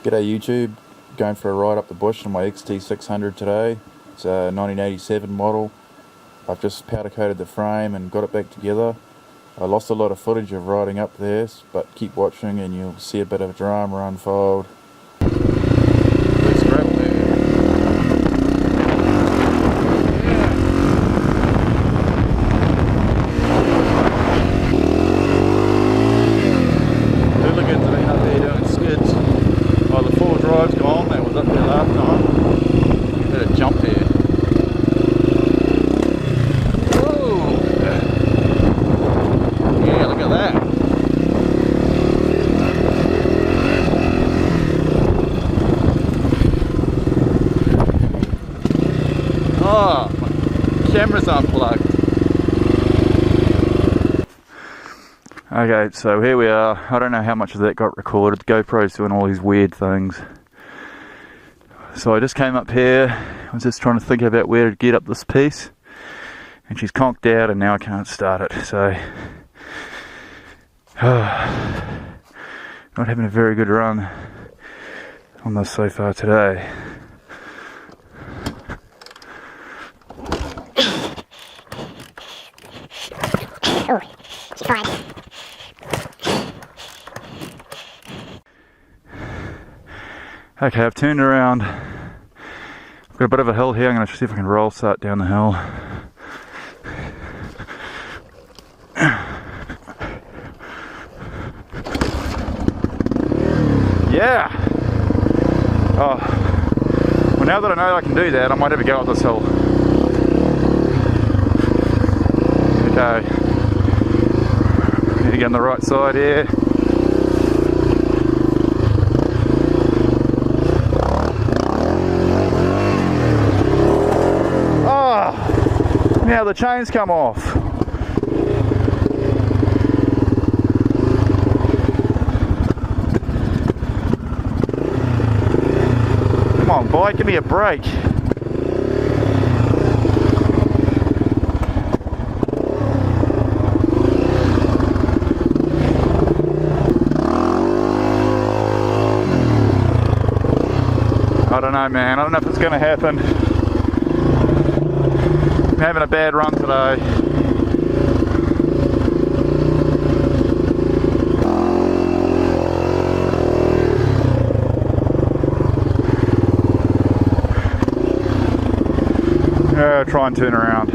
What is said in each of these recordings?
G'day YouTube, going for a ride up the bush on my xt600 today. It's a 1987 model. I've just powder coated the frame and got it back together. I lost a lot of footage of riding up there, but keep watching and you'll see a bit of drama unfold. Oh, my camera's unplugged. Okay, so here we are. I don't know how much of that got recorded. The GoPro's doing all these weird things. So I just came up here. I was just trying to think about where to get up this piece. And she's conked out and now I can't start it. So, not having a very good run on this so far today. Oh, she's fine. Okay, I've turned around. I've got a bit of a hill here. I'm going to see if I can roll start down the hill. Yeah! Oh. Well, now that I know I can do that, I might have a go up this hill. Okay. Need to get on the right side here. Oh! Now the chains come off. Come on, bike, give me a break. I don't know, man. I don't know if it's going to happen. I'm having a bad run today. Try and turn around.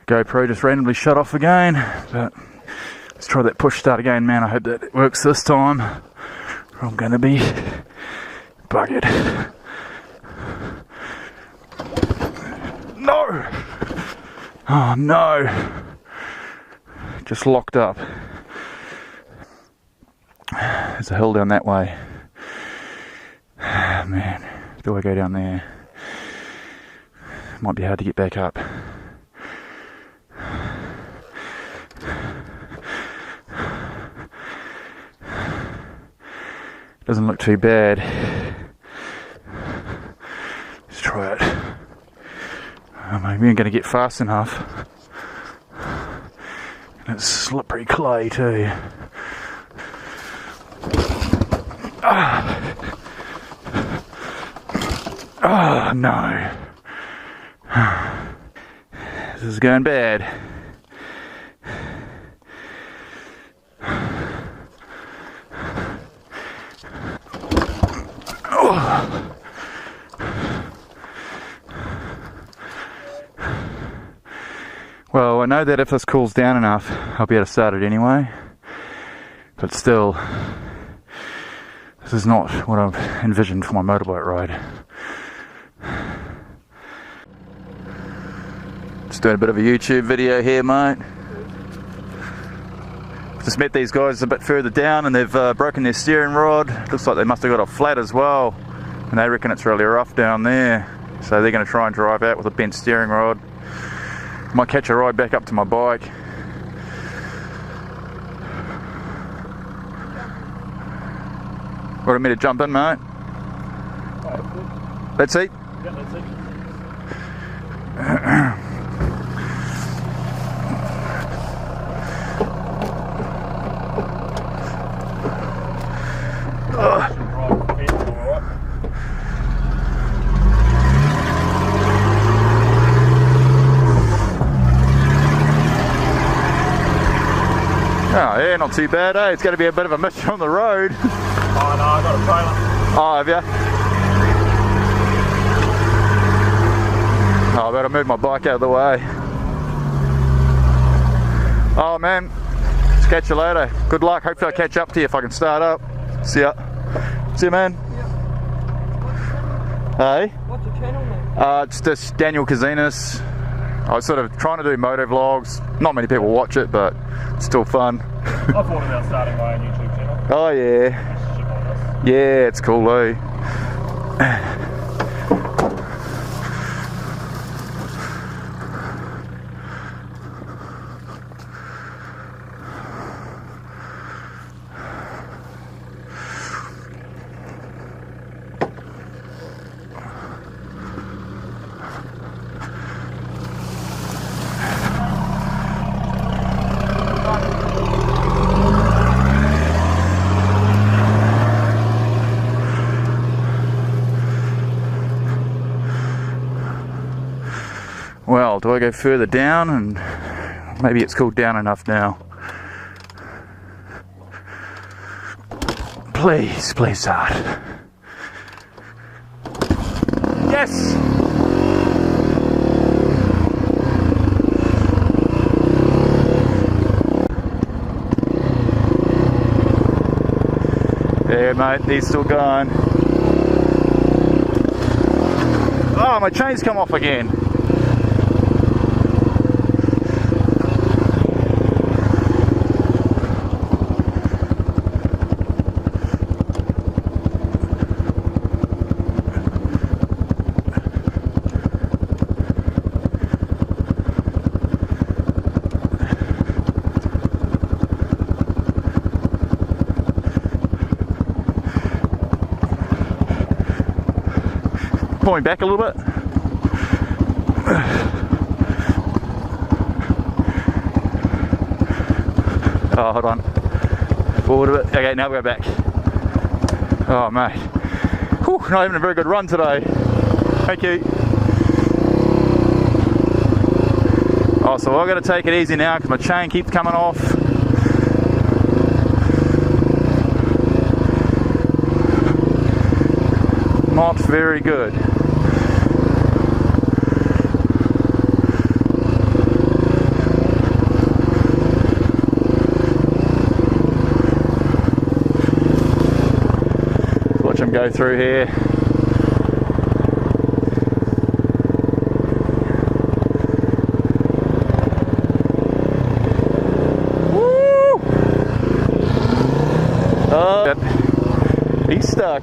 GoPro just randomly shut off again, but let's try that push start again, man. I hope that it works this time. I'm gonna be buggered. No! Oh no! Just locked up. There's a hill down that way. Man, do I go down there? Might be hard to get back up. Doesn't look too bad. Let's try it. Maybe I'm going to get fast enough. And it's slippery clay too. Oh no. This is going bad. Well, I know that if this cools down enough, I'll be able to start it anyway. But still, this is not what I've envisioned for my motorbike ride. Just doing a bit of a YouTube video here, mate. Just met these guys a bit further down and they've broken their steering rod. Looks like they must have got it flat as well. And they reckon it's really rough down there. So they're going to try and drive out with a bent steering rod. Might catch a ride back up to my bike. Want me to jump in, mate? Let's see. Yeah, that's it. not too bad, eh? It's going to be a bit of a mission on the road. Oh no, I got a trailer. Oh, have you? Oh, I better move my bike out of the way. Oh man, let's catch you later. Good luck. Hopefully I'll catch up to you if I can start up. See ya. See you, man. Hey? What's your channel name? It's just Daniel Kazinas. I was sort of trying to do motovlogs. Not many people watch it, but it's still fun. I thought about starting my own YouTube channel. Oh yeah. Shit like this. Yeah, it's cool, eh? Well, do I go further down? And maybe it's cooled down enough now. Please, please start. Yes! There, mate, he's still going. Oh, my chain's come off again. Pulling back a little bit. Oh, hold on. Forward a bit. Okay, now we'll go back. Oh, mate. Whew, not having a very good run today. Thank you. Oh, so I've got to take it easy now because my chain keeps coming off. Not very good. Watch him go through here. Woo! Oh, he's stuck.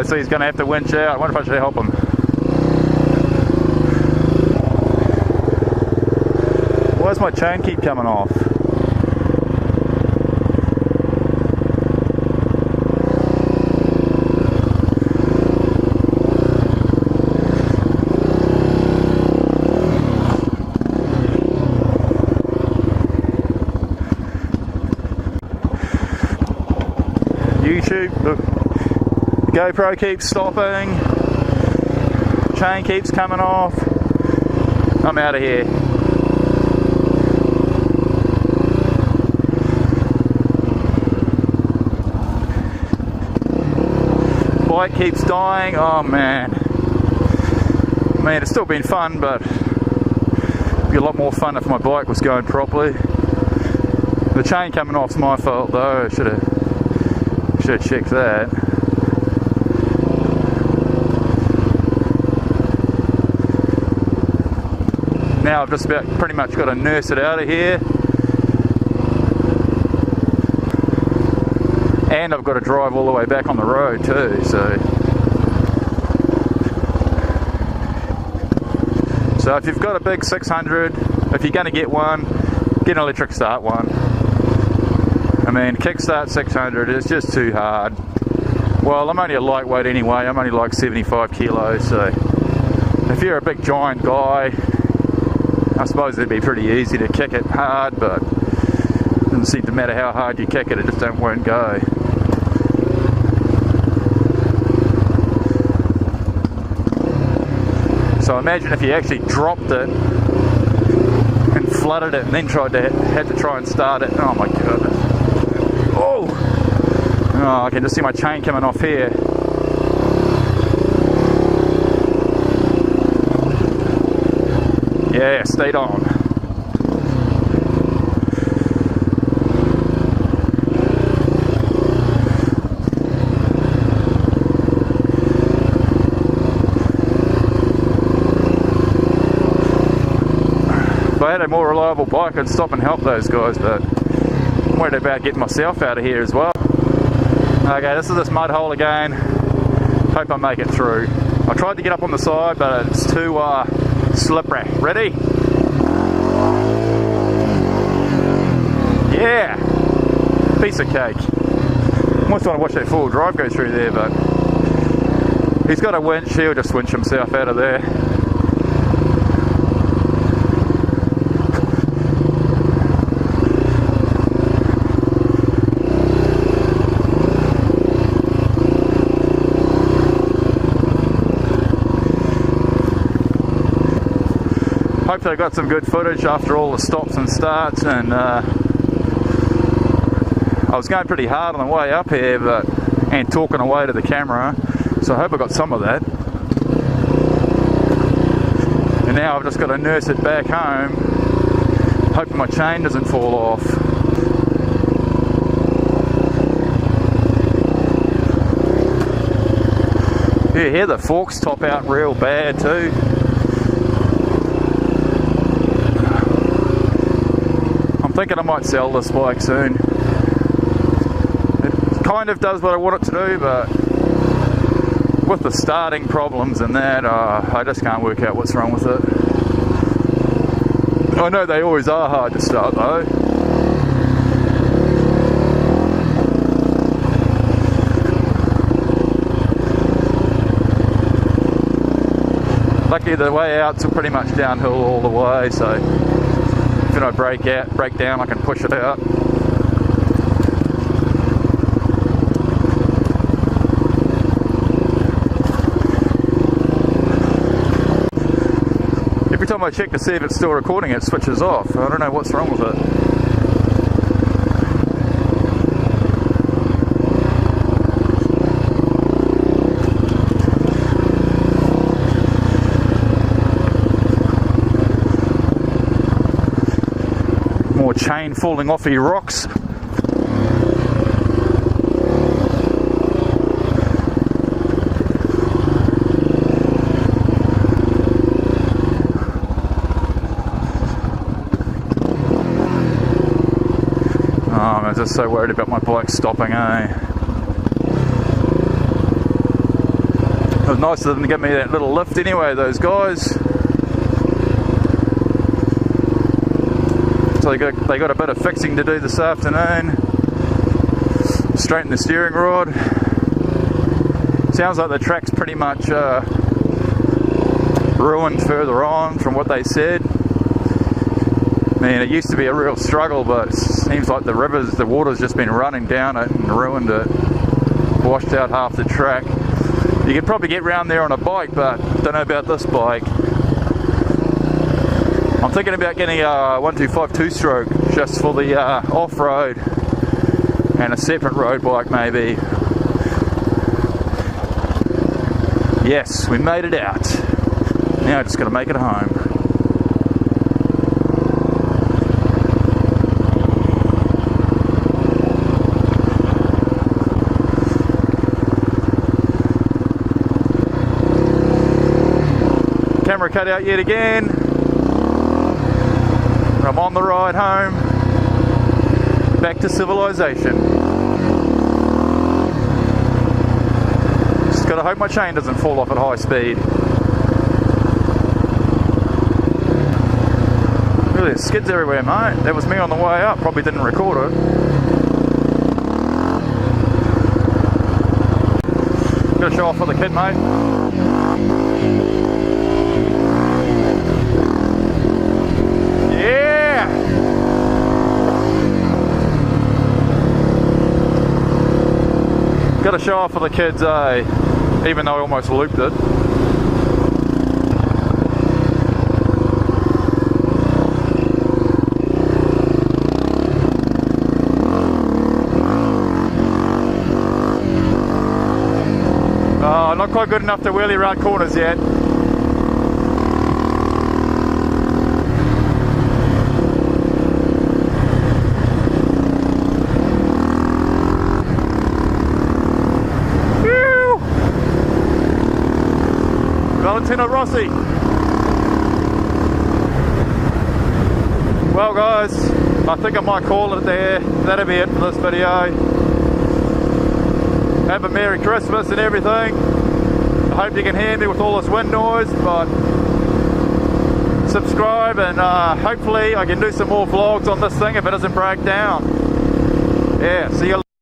So he's going to have to winch out. I wonder if I should help him. Why does my chain keep coming off? YouTube, look. GoPro keeps stopping, chain keeps coming off. I'm out of here. Bike keeps dying. Oh man. I mean, it's still been fun, but it'd be a lot more fun if my bike was going properly. The chain coming off's my fault though. I should have checked that. Now I've just about pretty much got to nurse it out of here. And I've got to drive all the way back on the road too, so if you've got a big 600, if you're going to get one, get an electric start one. I mean, kickstart 600 is just too hard. Well, I'm only a lightweight anyway, I'm only like 75 kilos, so if you're a big giant guy, I suppose it'd be pretty easy to kick it hard, but it doesn't seem to matter how hard you kick it, it just won't go. So imagine if you actually dropped it and flooded it and then had to try and start it. Oh my goodness. Oh, I can just see my chain coming off here. Yeah, stayed on. If I had a more reliable bike, I'd stop and help those guys, but I'm worried about getting myself out of here as well. Okay, this is this mud hole again. Hope I make it through. I tried to get up on the side, but it's too slippery. Ready? Yeah! Piece of cake. Almost want to watch that four-wheel drive go through there, but he's got a winch. He'll just winch himself out of there. Hopefully I got some good footage after all the stops and starts, and I was going pretty hard on the way up here and talking away to the camera, so I hope I got some of that. And now I've just got to nurse it back home, hoping my chain doesn't fall off. You hear the forks top out real bad too. I'm thinking I might sell this bike soon. It kind of does what I want it to do, but with the starting problems and that, I just can't work out what's wrong with it. I know they always are hard to start though. Luckily the way out's pretty much downhill all the way, so if I break down, I can push it out. Every time I check to see if it's still recording, it switches off. I don't know what's wrong with it. More chain falling off your rocks. I'm just so worried about my bike stopping, eh? It was nice of them to give me that little lift anyway, those guys. So they got a bit of fixing to do this afternoon. Straighten the steering rod. Sounds like the track's pretty much ruined further on from what they said. I mean, it used to be a real struggle, but it seems like the water's just been running down it and ruined it. Washed out half the track. You could probably get round there on a bike, but don't know about this bike. I'm thinking about getting a 125 two-stroke just for the off-road and a separate road bike maybe. Yes, we made it out. Now I just got to make it home. Camera cut out yet again. I'm on the ride home, back to civilization. Just gotta hope my chain doesn't fall off at high speed. Really, there's skids everywhere, mate. That was me on the way up, probably didn't record it. Gotta show off for the kid, mate. Got to show off for the kids, eh? Even though I almost looped it. quite good enough to wheelie around corners yet. Whew. Valentino Rossi. Well guys, I think I might call it there. That'll be it for this video. Have a Merry Christmas and everything. I hope you can hear me with all this wind noise, but subscribe and hopefully I can do some more vlogs on this thing if it doesn't break down. Yeah, see you later.